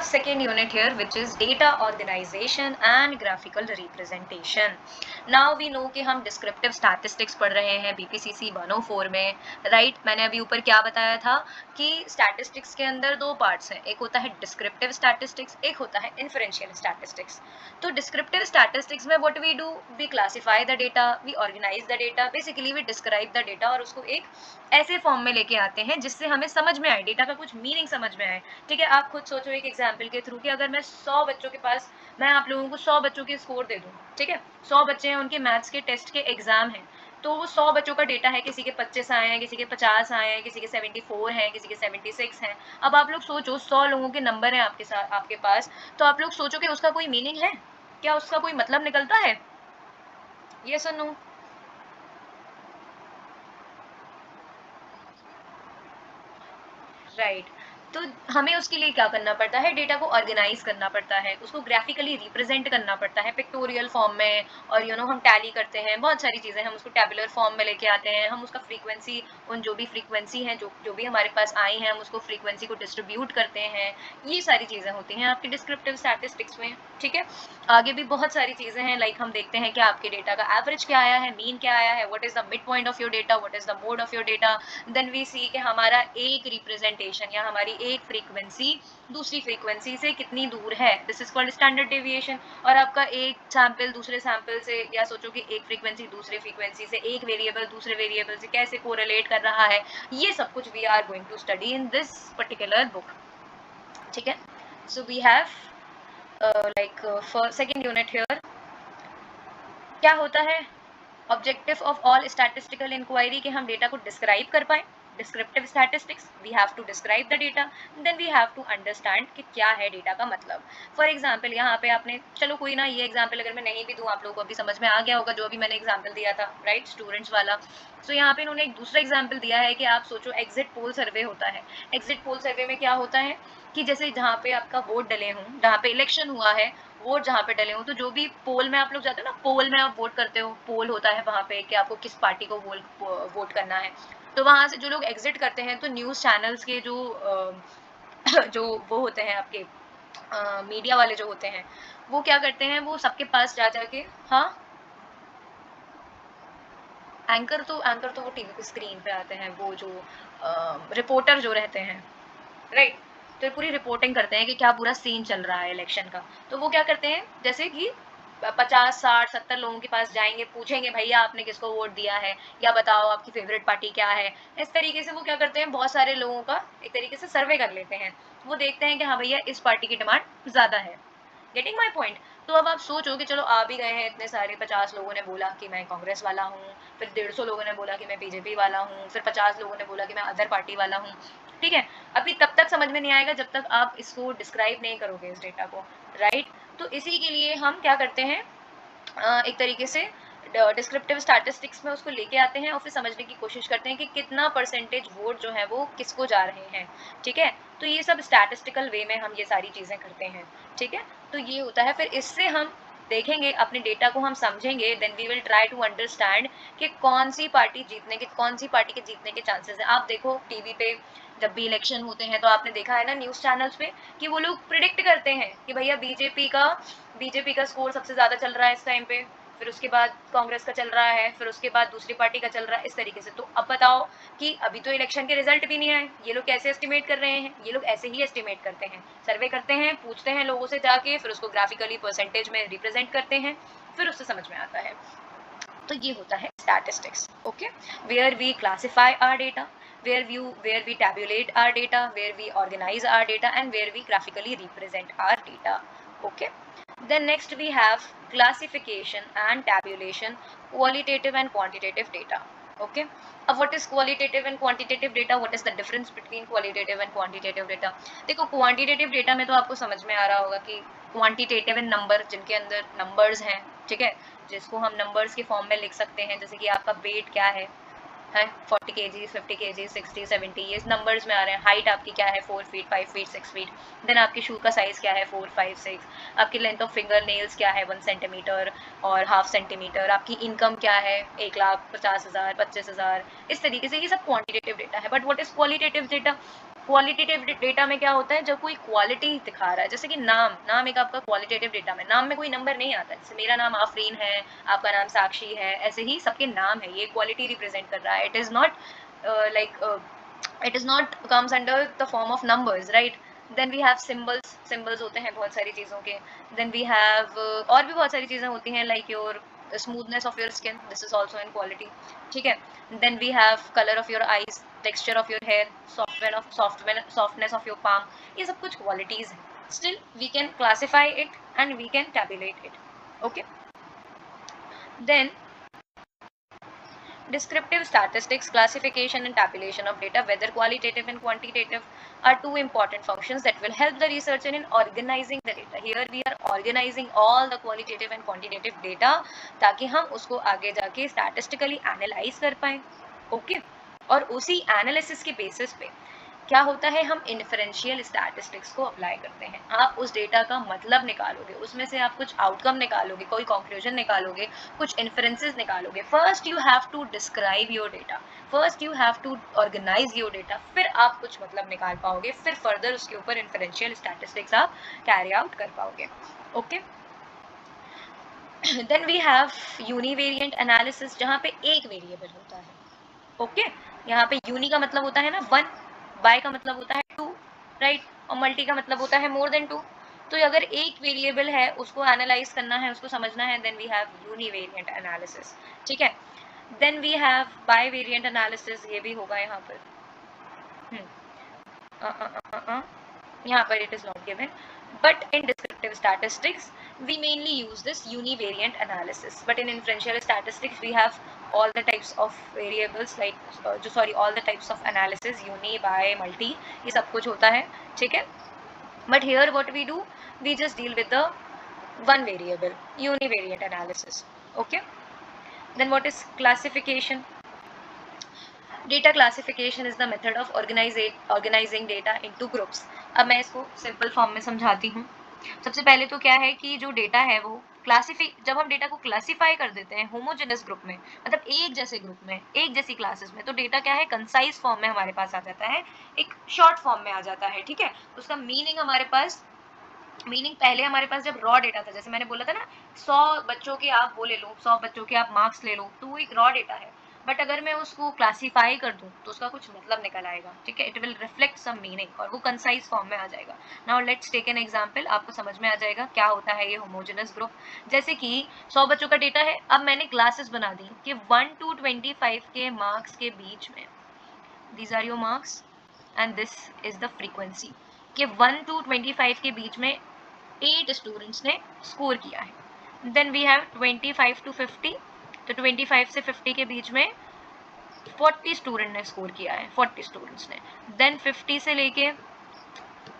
second unit here, which is data organization and graphical representation. Now we know कि हम descriptive statistics पढ़ रहे हैं BPCC 104 में, right? मैंने अभी ऊपर क्या बताया था कि statistics के अंदर दो parts हैं, एक होता है descriptive statistics, एक होता है inferential statistics. तो descriptive statistics में what we do, we classify the data, we organize the data, basically we describe the data और उसको एक ऐसे फॉर्म में लेके आते हैं जिससे हमें समझ में आए, डेटा का कुछ मीनिंग समझ में आए. ठीक है, आप खुद सोचो एक एग्जाम्पल के थ्रू कि अगर मैं 100 बच्चों के पास, मैं आप लोगों को 100 बच्चों के स्कोर दे दूं, ठीक है, 100 बच्चे हैं, उनके मैथ्स के टेस्ट के एग्जाम हैं, तो वो 100 बच्चों का डेटा है, किसी के 25 आए हैं, किसी के 50 आए हैं, किसी के 74 हैं, किसी के 76 हैं. अब आप लोग सोचो 100 लोगों के नंबर हैं आपके साथ, आपके पास, तो आप लोग सोचो कि उसका कोई मीनिंग है क्या, उसका कोई मतलब निकलता है? यस और नो? राइट. तो हमें उसके लिए क्या करना पड़ता है, डेटा को ऑर्गेनाइज करना पड़ता है, उसको ग्राफिकली रिप्रेजेंट करना पड़ता है पिक्टोरियल फॉर्म में, और हम टैली करते हैं, बहुत सारी चीज़ें, हम उसको टेबुलर फॉर्म में लेके आते हैं, हम उसका फ्रीक्वेंसी, उन जो भी फ्रीक्वेंसी हैं, जो भी हमारे पास आई हैं, हम उसको फ्रीक्वेंसी को डिस्ट्रीब्यूट करते हैं. ये सारी चीज़ें होती हैं आपकी डिस्क्रिप्टिव स्टैटिस्टिक्स में. ठीक है, आगे भी बहुत सारी चीज़ें हैं, लाइक हम देखते हैं कि आपके डेटा का एवरेज क्या आया है, मीन क्या आया है, what is the mid point of your data, what is the mode of your data. Then we see कि हमारा एक रिप्रेजेंटेशन या हमारी एक फ्रीक्वेंसी दूसरी फ्रीक्वेंसी से कितनी दूर है, this is called standard deviation. और आपका एक सैंपल दूसरे सैंपल से, या सोचो कि एक फ्रीक्वेंसी दूसरे फ्रीक्वेंसी से, एक वेरिएबल दूसरे वेरिएबल से कैसे कोरिलेट कर रहा है, ये सब कुछ we are going to study in this particular book. ठीक है, so we have like for second unit here, क्या होता है objective of all statistical inquiry, कि हम डेटा को डिस्क्राइब कर पाए. Descriptive statistics, we have to describe the data, then we have to understand कि क्या है डेटा का मतलब. फॉर एग्जांपल यहाँ पे आपने, चलो कोई ना, ये एग्जांपल अगर मैं नहीं भी दूँ, आप लोगों को अभी समझ में आ गया होगा जो अभी मैंने एग्जांपल दिया था, राइट, स्टूडेंट्स वाला. सो यहाँ पे इन्होंने एक दूसरा एग्जाम्पल दिया है कि आप सोचो एग्जिट पोल सर्वे होता है. एग्जिट पोल सर्वे में क्या होता है कि जैसे जहाँ पे आपका वोट डले हों, जहाँ पे इलेक्शन हुआ है, वोट जहाँ पे डले हो, तो जो भी पोल में आप लोग जाते हो ना, पोल में आप वोट करते हो, पोल होता है वहाँ पे कि आपको किस पार्टी को वोट करना है. तो वहाँ से जो लोग एग्जिट करते हैं, तो न्यूज़ चैनल्स के जो जो वो होते हैं आपके मीडिया वाले जो होते हैं, वो क्या करते हैं, वो सबके पास जा जाके, हाँ, एंकर तो वो टीवी पे स्क्रीन पे आते हैं, वो जो रिपोर्टर जो रहते हैं, राइट. तो पूरी रिपोर्टिंग करते हैं कि क्या पूरा सीन चल रहा है इलेक्शन का. तो वो क्या करते हैं, जैसे कि 50 60 70 लोगों के पास जाएंगे, पूछेंगे भैया आपने किसको वोट दिया है, या बताओ आपकी फेवरेट पार्टी क्या है. इस तरीके से वो क्या करते हैं, बहुत सारे लोगों का एक तरीके से सर्वे कर लेते हैं. वो देखते हैं कि हाँ भैया इस पार्टी की डिमांड ज़्यादा है. Getting my point. तो अब आप सोचो कि चलो आ भी गए हैं इतने सारे, 50 लोगों ने बोला कि मैं कांग्रेस वाला हूँ, फिर 150 लोगों ने बोला कि मैं बीजेपी वाला हूँ, फिर 50 लोगों ने बोला कि मैं अदर पार्टी वाला हूँ. ठीक है, अभी तब तक समझ में नहीं आएगा जब तक आप इसको डिस्क्राइब नहीं करोगे इस डेटा को, राइट. तो इसी के लिए हम क्या करते हैं, एक तरीके से डिस्क्रिप्टिव स्टैटिस्टिक्स में उसको लेके आते हैं और फिर समझने की कोशिश करते हैं कि कितना परसेंटेज वोट जो है वो किसको जा रहे हैं. ठीक है, तो ये सब स्टैटिस्टिकल वे में हम ये सारी चीज़ें करते हैं. ठीक है, तो ये होता है. फिर इससे हम देखेंगे, अपने डेटा को हम समझेंगे, then we will try to understand कि कौन सी पार्टी के जीतने के चांसेस है. आप देखो टीवी पे जब भी इलेक्शन होते हैं, तो आपने देखा है ना न्यूज़ चैनल्स पे, कि वो लोग प्रिडिक्ट करते हैं कि भैया बीजेपी का स्कोर सबसे ज़्यादा चल रहा है इस टाइम पे, फिर उसके बाद कांग्रेस का चल रहा है, फिर उसके बाद दूसरी पार्टी का चल रहा है, इस तरीके से. तो अब बताओ कि अभी तो इलेक्शन के रिजल्ट भी नहीं आए, ये लोग कैसे एस्टिमेट कर रहे हैं, ये लोग ऐसे ही एस्टिमेट करते हैं, सर्वे करते हैं, पूछते हैं लोगों से जाके, फिर उसको ग्राफिकली परसेंटेज में रिप्रेजेंट करते हैं, फिर उससे समझ में आता है. तो ये होता है statistics. Okay, where we classify our data, where we tabulate our data, where we organize our data, and where we graphically represent our data. Okay, then next we have classification and tabulation, qualitative and quantitative data. Okay, what is qualitative and quantitative data, what is the difference between qualitative and quantitative data. देखो quantitative data में तो आपको समझ में आ रहा होगा कि quantitative and number, जिनके अंदर numbers हैं, ठीक है, जिसको हम नंबर्स के फॉर्म में लिख सकते हैं, जैसे कि आपका वेट क्या है 40 kg 50 kg 60 70, ये नंबर्स में आ रहे हैं. हाइट आपकी क्या है 4 फीट 5 फीट 6 फीट. देन आपके शू का साइज क्या है 4 5 6. आपकी लेंथ ऑफ फिंगर नेल्स क्या है 1 सेंटीमीटर और हाफ सेंटीमीटर. आपकी इनकम क्या है 1,50,000 25,000. इस तरीके से ये सब क्वांटिटेटिव डेटा है. But what is qualitative data, qualitative data में क्या होता है, जब कोई क्वालिटी दिखा रहा है, जैसे कि नाम एक आपका क्वालिटेटिव डेटा में, नाम में कोई नंबर नहीं आता, जैसे मेरा नाम आफरीन है, आपका नाम साक्षी है, ऐसे ही सबके नाम है, ये क्वालिटी रिप्रेजेंट कर रहा है. It is not it is not comes under the form of numbers, right. Then we have symbols होते हैं बहुत सारी चीज़ों के. देन वी हैव और भी बहुत सारी चीज़ें होती हैं, like your smoothness of your skin, this is also in quality, ठीक है. Then we have color of your eyes, texture of your hair, softness of your palm, ये सब कुछ qualities हैं. Still we can classify it and we can tabulate it. Okay. Then descriptive statistics, classification and tabulation of data, whether qualitative and quantitative, are two important functions that will help the researcher in organizing the data. Here we are organizing all the qualitative and quantitative data ताकि हम उसको आगे जाके statistically analyze कर पाएं. Okay? और उसी analysis के basis पे क्या होता है, हम इन्फरेंशियल स्टैटिस्टिक्स को अप्लाई करते हैं. आप उस डेटा का मतलब निकालोगे, उसमें से आप कुछ आउटकम निकालोगे, कोई कंक्लूजन निकालोगे, कुछ इन्फरेंसेस निकालोगे. First you have to describe your data, first you have to organise your data, फिर आप कुछ मतलब निकाल पाओगे, फिर फर्दर उसके ऊपर इन्फरेंशियल स्टैटिस्टिक्स आप कैरी आउट कर पाओगे. Okay. Then we have univariate analysis, जहाँ पे एक वेरिएबल होता है. ओके. यहाँ पे यूनि का मतलब होता है ना 1, बाय का मतलब होता है 2, राइट, और मल्टी का मतलब होता है मोर देन 2. तो अगर एक वेरिएबल है, उसको एनालाइज करना है, उसको समझना है, then we have univariate analysis. ठीक है. Then we have bivariate analysis, ये भी होगा यहाँ पर. यहाँ पर it is not given, but in descriptive statistics we mainly use this univariate analysis, but in inferential statistics we have all the types of variables, like all the types of analysis, uni, bi, multi, ये सब कुछ होता है. ठीक है. But here what we do, we just deal with the one variable, univariate analysis. Okay. Then what is classification? Data classification is the method of organizing data into groups. अब मैं इसको सिंपल फॉर्म में समझाती हूँ. सबसे पहले तो क्या है कि जो डेटा है वो जब हम डेटा को क्लासीफाई कर देते हैं होमोजेनस ग्रुप में, मतलब एक जैसे ग्रुप में, एक जैसी क्लासेस में, तो डेटा क्या है, कंसाइज फॉर्म में हमारे पास आ जाता है, एक शॉर्ट फॉर्म में आ जाता है. ठीक है. उसका मीनिंग पहले हमारे पास जब रॉ डेटा था, जैसे मैंने बोला था ना, 100 बच्चों के आप वो ले लो, 100 बच्चों के आप मार्क्स ले लो, तो वो एक रॉ डेटा है. बट अगर मैं उसको क्लासीफाई कर दूं तो उसका कुछ मतलब निकल आएगा. ठीक है. It will reflect some meaning और वो कंसाइज फॉर्म में आ जाएगा. Now let's take an example, आपको समझ में आ जाएगा क्या होता है ये होमोजेनस ग्रुप. जैसे कि 100 बच्चों का डेटा है, अब मैंने क्लासेस बना दी कि 1 to 25 के मार्क्स के बीच में, these are your marks and this is the frequency, कि 1 to 25 के बीच में 8 स्टूडेंट्स ने स्कोर किया है. देन वी हैव 25 to 50, तो 25 से 50 के बीच में 40 स्टूडेंट ने स्कोर किया है, 40 स्टूडेंट्स ने. देन 50 से लेके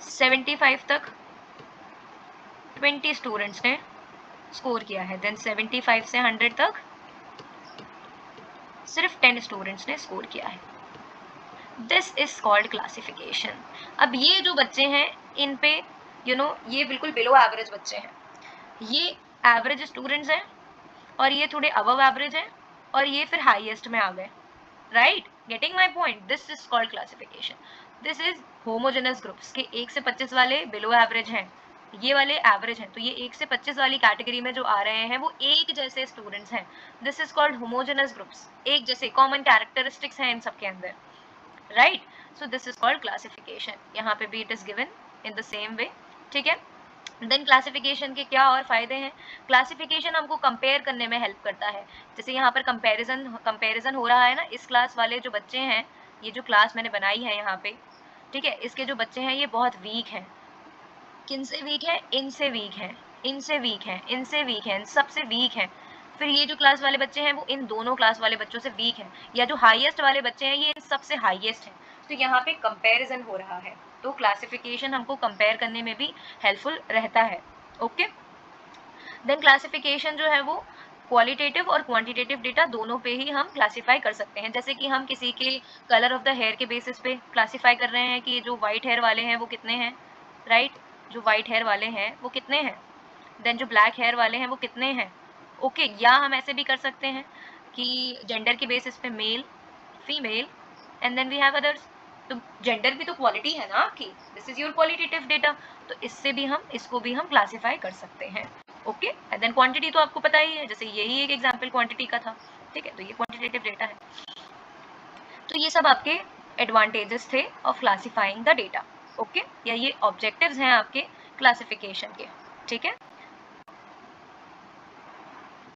75 तक 20 स्टूडेंट्स ने स्कोर किया है. देन 75 से 100 तक सिर्फ 10 स्टूडेंट्स ने स्कोर किया है. This is called classification. अब ये जो बच्चे हैं, इन पे ये बिल्कुल बिलो एवरेज बच्चे हैं, ये एवरेज स्टूडेंट्स हैं, और ये थोड़े अबव एवरेज हैं, और ये फिर हाईएस्ट में आ गए. Right, getting my point. This is called classification. This is homogeneous groups के 1 से 25 वाले बिलो एवरेज हैं, ये वाले एवरेज हैं, तो ये 1 से 25 वाली कैटेगरी में जो आ रहे हैं वो एक जैसे स्टूडेंट्स हैं. This is called homogeneous groups. एक जैसे कॉमन कैरेक्टरिस्टिक्स हैं इन सबके अंदर. Right. So this is called classification. यहाँ पे भी it is given in the same way. ठीक है. देन क्लासिफिकेशन के क्या और फायदे हैं. क्लासिफिकेशन हमको कंपेयर करने में हेल्प करता है. जैसे यहाँ पर कंपैरिजन हो रहा है ना, इस क्लास वाले जो बच्चे हैं, ये जो क्लास मैंने बनाई है यहाँ पे, ठीक है, इसके जो बच्चे हैं ये बहुत वीक हैं. किन से वीक है, इनसे वीक है, इनसे वीक है, इनसे वीक है, इन सबसे वीक है. फिर ये जो क्लास वाले बच्चे हैं वो इन दोनों क्लास वाले बच्चों से वीक हैं, या जो हाईएस्ट वाले बच्चे हैं ये इन सबसे हाईएस्ट हैं. तो यहाँ पे कंपैरिजन हो रहा है, तो क्लासिफिकेशन हमको कंपेयर करने में भी हेल्पफुल रहता है. ओके. देन क्लासिफिकेशन जो है वो क्वालिटेटिव और क्वांटिटेटिव डेटा दोनों पे ही हम क्लासीफाई कर सकते हैं. जैसे कि हम किसी के कलर ऑफ द हेयर के बेसिस पे क्लासीफाई कर रहे हैं कि जो वाइट हेयर वाले हैं वो कितने हैं. राइट. जो वाइट हेयर वाले हैं वो कितने हैं. देन जो ब्लैक हेयर वाले हैं वो कितने हैं. ओके. या हम ऐसे भी कर सकते हैं कि जेंडर के बेसिस पे male, female, and then we have others. तो जेंडर भी तो क्वालिटी है ना आपकी, this is your qualitative data, तो इससे भी हम इसको भी हम क्लासिफाई कर सकते हैं। ओके, एंड देन क्वांटिटी तो आपको पता ही है, जैसे यही एक एग्जांपल क्वांटिटी का था, ठीक है, तो ये क्वांटिटेटिव डेटा है। तो ये सब आपके एडवांटेजेस थे of classifying the data. Okay, या ये ऑब्जेक्टिव्स हैं आपके क्लासिफिकेशन के, ठीक है।